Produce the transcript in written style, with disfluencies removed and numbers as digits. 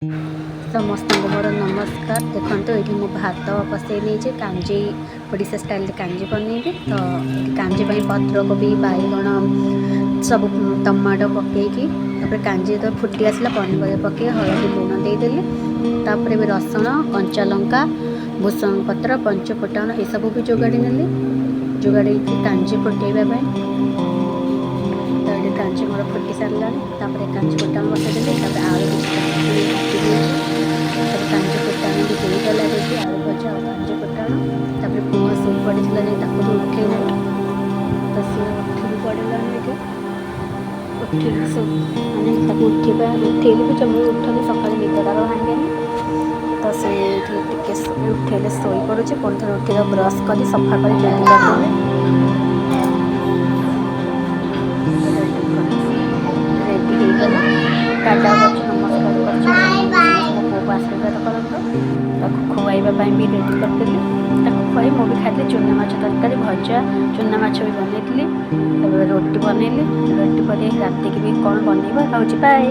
समस्त मोर नमस्कार। देखो ये मु भात बसई नहीं कांजी ओडिशा स्टाइल कांजी बनइबी। तो कांजी पत्रकोबी बैगण सब टमाटो पकईकी कांजी तो फुटी आसला पनीपरिया पकई हलदी लुण देदेली। तापर भी रसुण कंचा लंका भूसंग पत्र पंच फुटाण ये सब भी जोगाड़ी नेली। जोगाड़ी कांजी फुटेबा तो ये कांजी मोर फुटी सारा। कांजी फुटाण बसईदेली। आलू कांजी फुटाण भी होगला देखिए आलू भजा और कांजी फुटाण। पुआ शोई पड़ा भी उठे तो सी उठी पड़ा उठे उठा उठेली भी जब उठनी सका निदटार भांगे तो सी उठेले शोई पड़े पुणी थे उठे ब्रश कर सफा कर रेडी होगला। टाटा कर नमस्कार कर पुओ को आशीर्वाद करते खुआइवाई भी रेडी करदेली। खुआई मुझे खाई चूना माछ तरकारी भजा चूना माछ भी बनई रोटी बनइली। रोटी पर राति की भी कौन बनइबा। बाय।